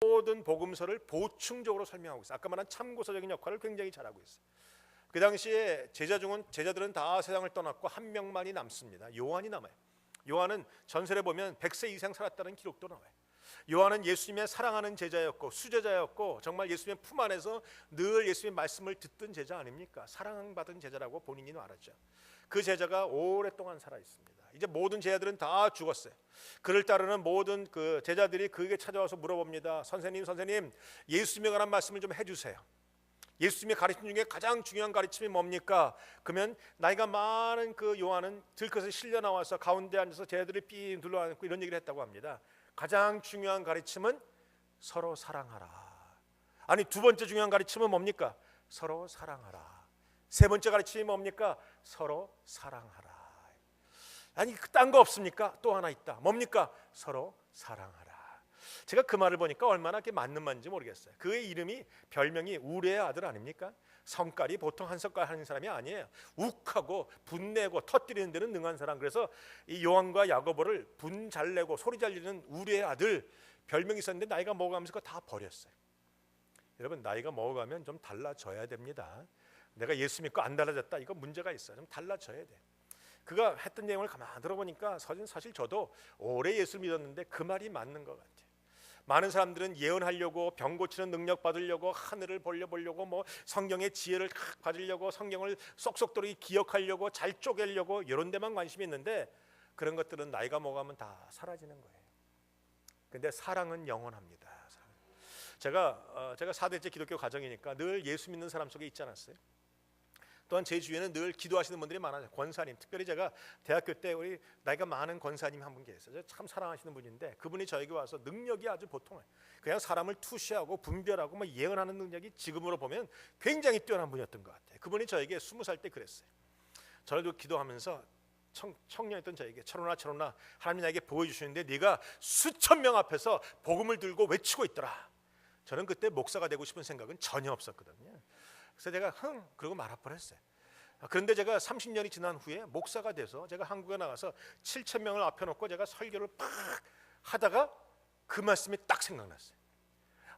모든 복음서를 보충적으로 설명하고 있어요. 아까 말한 참고서적인 역할을 굉장히 잘하고 있어요. 그 당시에 제자들은 다 세상을 떠났고 한 명만이 남습니다. 요한이 남아요. 요한은 전설에 보면 100세 이상 살았다는 기록도 나와요. 요한은 예수님의 사랑하는 제자였고 수제자였고 정말 예수님의 품 안에서 늘 예수님의 말씀을 듣던 제자 아닙니까? 사랑받은 제자라고 본인이 말하죠. 그 제자가 오랫동안 살아 있습니다. 이제 모든 제자들은 다 죽었어요. 그를 따르는 모든 그 제자들이 그에게 찾아와서 물어봅니다. 선생님, 예수님에 관한 말씀을 좀 해주세요. 예수님의 가르침 중에 가장 중요한 가르침이 뭡니까? 그러면 나이가 많은 그 요한은 들것에 실려 나와서 가운데 앉아서 제자들이 삥 둘러앉고 이런 얘기를 했다고 합니다. 가장 중요한 가르침은 서로 사랑하라. 아니, 두 번째 중요한 가르침은 뭡니까? 서로 사랑하라. 세 번째 가르침이 뭡니까? 서로 사랑하라. 아니, 딴 거 없습니까? 또 하나 있다. 뭡니까? 서로 사랑하라. 제가 그 말을 보니까 얼마나 이렇게 맞는 말인지 모르겠어요. 그의 이름이 별명이 우레의 아들 아닙니까? 성깔이 보통 한 성깔 하는 사람이 아니에요. 욱하고 분내고 터뜨리는 데는 능한 사람. 그래서 이 요한과 야고보를 분 잘 내고 소리 잘 지르는 우레의 아들 별명이 있었는데 나이가 먹어가면서 그거 다 버렸어요. 여러분, 나이가 먹어가면 좀 달라져야 됩니다. 내가 예수 믿고 안 달라졌다, 이거 문제가 있어요. 좀 달라져야 돼. 그가 했던 내용을 가만히 들어보니까 사실 저도 오래 예수를 믿었는데 그 말이 맞는 것 같아요. 많은 사람들은 예언하려고, 병 고치는 능력 받으려고, 하늘을 보려고, 뭐 성경의 지혜를 받으려고, 성경을 쏙쏙들이 기억하려고, 잘 쪼개려고 이런 데만 관심이 있는데 그런 것들은 나이가 먹으면 다 사라지는 거예요. 근데 사랑은 영원합니다. 제가 4대째 기독교 가정이니까 늘 예수 믿는 사람 속에 있지 않았어요? 또한 제 주위에는 늘 기도하시는 분들이 많아요. 권사님, 특별히 제가 대학교 때 우리 나이가 많은 권사님 한 분 계세요. 참 사랑하시는 분인데 그분이 저에게 와서 능력이 아주 보통해요. 그냥 사람을 투시하고 분별하고 뭐 예언하는 능력이 지금으로 보면 굉장히 뛰어난 분이었던 것 같아요. 그분이 저에게 20살 때 그랬어요. 저를 기도하면서 청년이었던 저에게 철훈아 하나님이 나에게 보여주시는데 네가 수천 명 앞에서 복음을 들고 외치고 있더라. 저는 그때 목사가 되고 싶은 생각은 전혀 없었거든요. 그래서 제가 그러고 말할 뻔했어요. 그런데 제가 30년이 지난 후에 목사가 돼서 제가 한국에 나가서 7천 명을 앞에 놓고 제가 설교를 팍 하다가 그 말씀이 딱 생각났어요.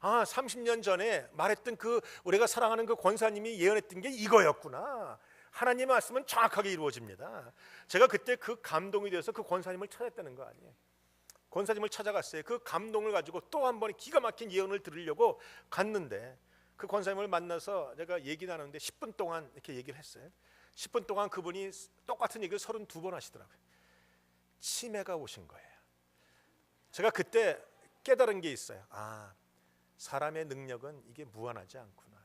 30년 전에 말했던 그 우리가 사랑하는 그 권사님이 예언했던 게 이거였구나. 하나님의 말씀은 정확하게 이루어집니다. 제가 그때 그 감동이 되어서 그 권사님을 찾았다는 거 아니에요. 권사님을 찾아갔어요. 그 감동을 가지고 또 한 번 기가 막힌 예언을 들으려고 갔는데 그 권사님을 만나서 제가 얘기 나누는데 10분 동안 이렇게 얘기를 했어요. 10분 동안 그분이 똑같은 얘기를 32번 하시더라고요. 치매가 오신 거예요. 제가 그때 깨달은 게 있어요. 사람의 능력은 이게 무한하지 않구나.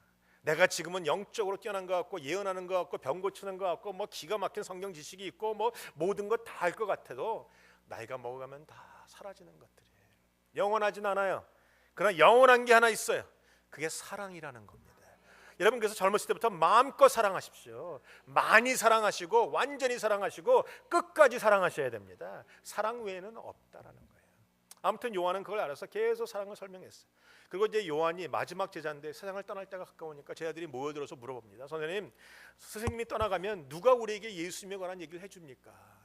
내가 지금은 영적으로 뛰어난 것 같고 예언하는 것 같고 병 고치는 것 같고 뭐 기가 막힌 성경 지식이 있고 뭐 모든 것 다 할 것 같아도 나이가 먹어가면 다 사라지는 것들이에요. 영원하진 않아요. 그러나 영원한 게 하나 있어요. 그게 사랑이라는 겁니다. 여러분, 그래서 젊었을 때부터 마음껏 사랑하십시오. 많이 사랑하시고 완전히 사랑하시고 끝까지 사랑하셔야 됩니다. 사랑 외에는 없다라는 거예요. 아무튼 요한은 그걸 알아서 계속 사랑을 설명했어요. 그리고 이제 요한이 마지막 제자인데 세상을 떠날 때가 가까우니까 제자들이 모여들어서 물어봅니다. 선생님, 스승님이 떠나가면 누가 우리에게 예수님에 관한 얘기를 해줍니까?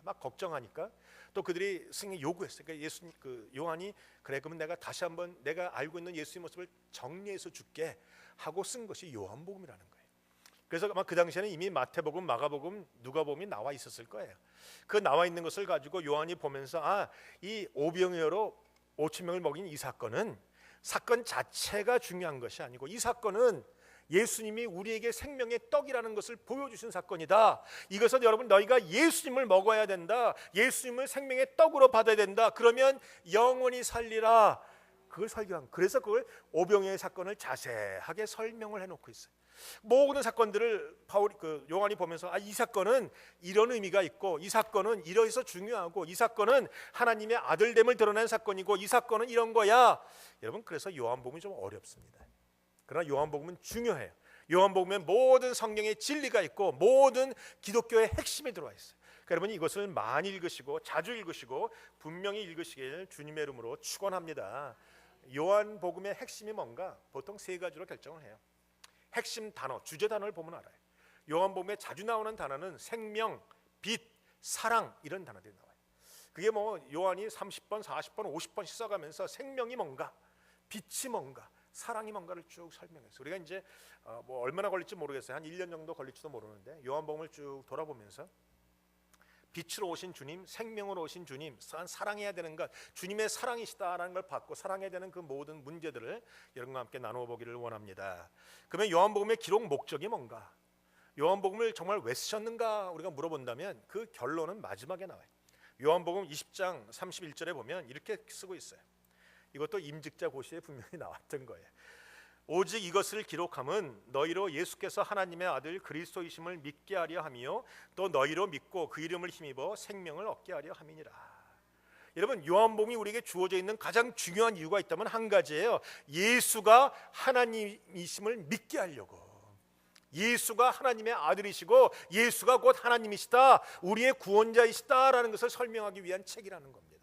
막 걱정하니까 또 그들이 스승이 요구했어요. 그러니까 요한이 그래, 그러면 내가 다시 한번 내가 알고 있는 예수의 모습을 정리해서 줄게 하고 쓴 것이 요한복음이라는 거예요. 그래서 아마 그 당시에는 이미 마태복음, 마가복음, 누가복음이 나와 있었을 거예요. 그 나와 있는 것을 가지고 요한이 보면서 이 오병이어로 5천 명을 먹인 이 사건 자체가 중요한 것이 아니고 이 사건은 예수님이 우리에게 생명의 떡이라는 것을 보여주신 사건이다. 이것은 여러분, 너희가 예수님을 먹어야 된다. 예수님을 생명의 떡으로 받아야 된다. 그러면 영원히 살리라. 그걸 설교한. 그래서 그걸 오병이어의 사건을 자세하게 설명을 해놓고 있어요. 모든 사건들을 요한이 보면서 이 사건은 이런 의미가 있고 이 사건은 이러해서 중요하고 이 사건은 하나님의 아들됨을 드러낸 사건이고 이 사건은 이런 거야. 여러분, 그래서 요한복음이 좀 어렵습니다. 그러나 요한복음은 중요해요. 요한복음에 모든 성경의 진리가 있고 모든 기독교의 핵심이 들어와 있어요. 그러니까 여러분이 이것을 많이 읽으시고 자주 읽으시고 분명히 읽으시길 주님의 이름으로 축원합니다. 요한복음의 핵심이 뭔가 보통 세 가지로 결정을 해요. 핵심 단어, 주제 단어를 보면 알아요. 요한복음에 자주 나오는 단어는 생명, 빛, 사랑 이런 단어들이 나와요. 그게 뭐 요한이 30번, 40번, 50번씩 써가면서 생명이 뭔가, 빛이 뭔가, 사랑이 뭔가를 쭉 설명했어요. 우리가 이제 뭐 얼마나 걸릴지 모르겠어요. 한 1년 정도 걸릴지도 모르는데 요한복음을 쭉 돌아보면서 빛으로 오신 주님, 생명으로 오신 주님, 사랑해야 되는 것, 주님의 사랑이시다라는 걸 받고 사랑해야 되는 그 모든 문제들을 여러분과 함께 나누어 보기를 원합니다. 그러면 요한복음의 기록 목적이 뭔가? 요한복음을 정말 왜 쓰셨는가 우리가 물어본다면 그 결론은 마지막에 나와요. 요한복음 20장 31절에 보면 이렇게 쓰고 있어요. 이것도 임직자 고시에 분명히 나왔던 거예요. 오직 이것을 기록함은 너희로 예수께서 하나님의 아들 그리스도이심을 믿게 하려 함이요 또 너희로 믿고 그 이름을 힘입어 생명을 얻게 하려 함이니라. 여러분, 요한복음이 우리에게 주어져 있는 가장 중요한 이유가 있다면 한 가지예요. 예수가 하나님이심을 믿게 하려고. 예수가 하나님의 아들이시고 예수가 곧 하나님이시다, 우리의 구원자이시다라는 것을 설명하기 위한 책이라는 겁니다.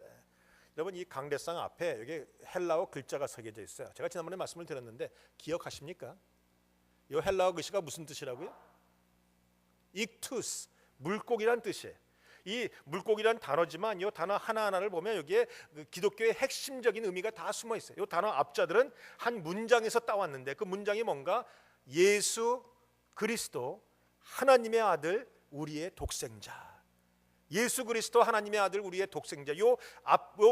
여러분, 이 강대상 앞에 여기 헬라어 글자가 새겨져 있어요. 제가 지난번에 말씀을 드렸는데 기억하십니까? 이 헬라어 글씨가 무슨 뜻이라고요? 익투스, 물고기란 뜻이에요. 이 물고기란 단어지만 이 단어 하나하나를 보면 여기에 기독교의 핵심적인 의미가 다 숨어 있어요. 이 단어 앞자들은 한 문장에서 따왔는데 그 문장이 뭔가? 예수 그리스도 하나님의 아들 우리의 독생자. 예수 그리스도 하나님의 아들 우리의 독생자. 요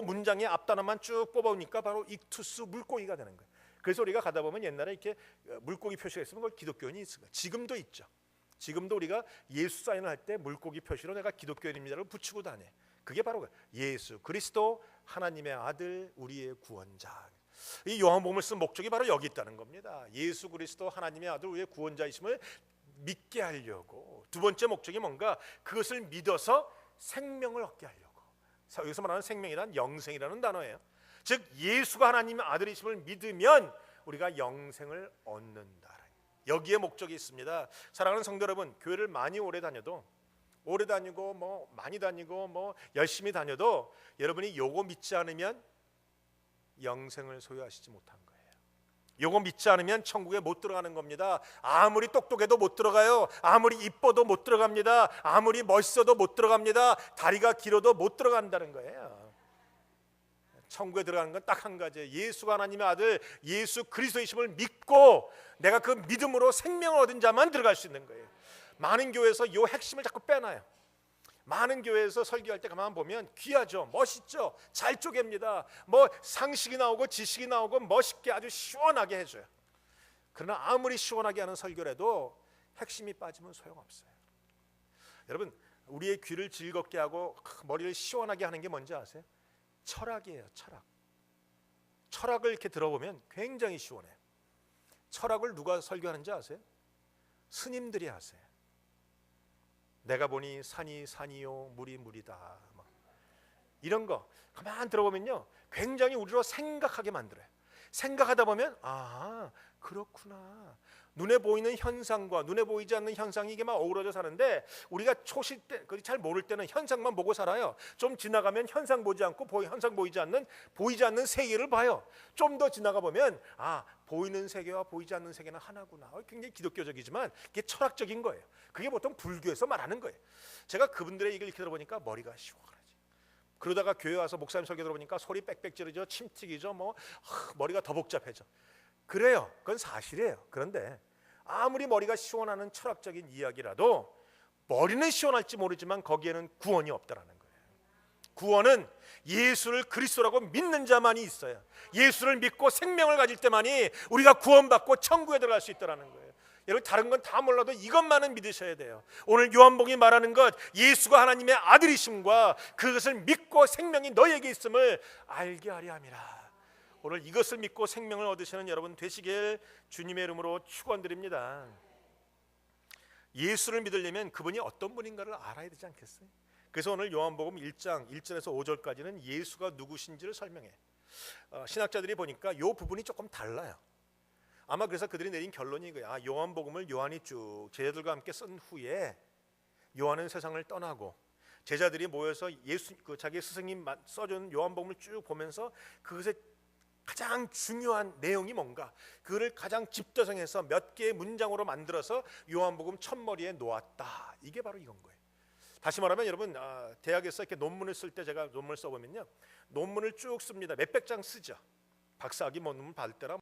문장의 앞 단어만 쭉 뽑아오니까 바로 익투스, 물고기가 되는 거예요. 그래서 우리가 가다 보면 옛날에 이렇게 물고기 표시가 있으면 그걸 기독교인이 있어요. 지금도 있죠. 지금도 우리가 예수 사인을 할 때 물고기 표시로 내가 기독교인입니다를 붙이고 다녀. 그게 바로 예수 그리스도 하나님의 아들 우리의 구원자. 이 요한복음을 쓴 목적이 바로 여기 있다는 겁니다. 예수 그리스도 하나님의 아들 우리의 구원자이심을 믿게 하려고. 두 번째 목적이 뭔가? 그것을 믿어서 생명을 얻게 하려고. 여기서 말하는 생명이란 영생이라는 단어예요. 즉 예수가 하나님의 아들이심을 믿으면 우리가 영생을 얻는다. 여기에 목적이 있습니다. 사랑하는 성도 여러분, 교회를 많이 오래 다니고 뭐 많이 다니고 뭐 열심히 다녀도 여러분이 요거 믿지 않으면 영생을 소유하시지 못한 거예요. 요거 믿지 않으면 천국에 못 들어가는 겁니다. 아무리 똑똑해도 못 들어가요. 아무리 이뻐도 못 들어갑니다. 아무리 멋있어도 못 들어갑니다. 다리가 길어도 못 들어간다는 거예요. 천국에 들어가는 건 딱 한 가지예요. 예수가 하나님의 아들 예수 그리스도이심을 믿고 내가 그 믿음으로 생명을 얻은 자만 들어갈 수 있는 거예요. 많은 교회에서 이 핵심을 자꾸 빼놔요. 많은 교회에서 설교할 때 가만 보면 귀하죠, 멋있죠, 잘 쪼갭니다. 뭐 상식이 나오고 지식이 나오고 멋있게 아주 시원하게 해줘요. 그러나 아무리 시원하게 하는 설교라도 핵심이 빠지면 소용없어요. 여러분, 우리의 귀를 즐겁게 하고 머리를 시원하게 하는 게 뭔지 아세요? 철학이에요. 철학을 이렇게 들어보면 굉장히 시원해요. 철학을 누가 설교하는지 아세요? 스님들이 하세요. 내가 보니 산이 산이요 물이 물이다, 막 이런 거 가만 들어보면요 굉장히 우리로 생각하게 만들어요. 생각하다 보면 아 그렇구나, 눈에 보이는 현상과 눈에 보이지 않는 현상이 이게 막 어우러져 사는데 우리가 초실 때 잘 모를 때는 현상만 보고 살아요. 좀 지나가면 현상 보지 않고 현상 보이지 않는 세계를 봐요. 좀 더 지나가 보면 아 보이는 세계와 보이지 않는 세계는 하나구나. 굉장히 기독교적이지만 이게 철학적인 거예요. 그게 보통 불교에서 말하는 거예요. 제가 그분들의 얘기를 이렇게 들어보니까 머리가 시원하지. 그러다가 교회 와서 목사님 설교 들어보니까 소리 빽빽 지르죠, 침 튀기죠, 뭐 머리가 더 복잡해져. 그래요. 그건 사실이에요. 그런데 아무리 머리가 시원하는 철학적인 이야기라도 머리는 시원할지 모르지만 거기에는 구원이 없다라는 거예요. 구원은 예수를 그리스도라고 믿는 자만이 있어요. 예수를 믿고 생명을 가질 때만이 우리가 구원받고 천국에 들어갈 수 있다라는 거예요. 여러분, 다른 건 다 몰라도 이것만은 믿으셔야 돼요. 오늘 요한복음이 말하는 것, 예수가 하나님의 아들이심과 그것을 믿고 생명이 너희에게 있음을 알게 하려 함이라. 오늘 이것을 믿고 생명을 얻으시는 여러분 되시길 주님의 이름으로 축원드립니다. 예수를 믿으려면 그분이 어떤 분인가를 알아야 되지 않겠어요? 그래서 오늘 요한복음 1장 1절에서 5절까지는 예수가 누구신지를 설명해. 신학자들이 보니까 이 부분이 조금 달라요. 아마 그래서 그들이 내린 결론이 이거야. 요한복음을 요한이 쭉 제자들과 함께 쓴 후에 요한은 세상을 떠나고 제자들이 모여서 자기 스승님 써준 요한복음을 쭉 보면서 그것의 가장 중요한 내용이 뭔가 그를 가장 집대성해서 몇 개의 문장으로 만들어서 요한복음 첫머리에 놓았다. 이게 바로 이건 거예요. 다시 말하면 여러분 대학에서 이렇게 논문을 쓸 때 제가 논문을 써보면요 논문을 쭉 씁니다. 몇백 장 쓰죠. 박사학위 논문 받을 때나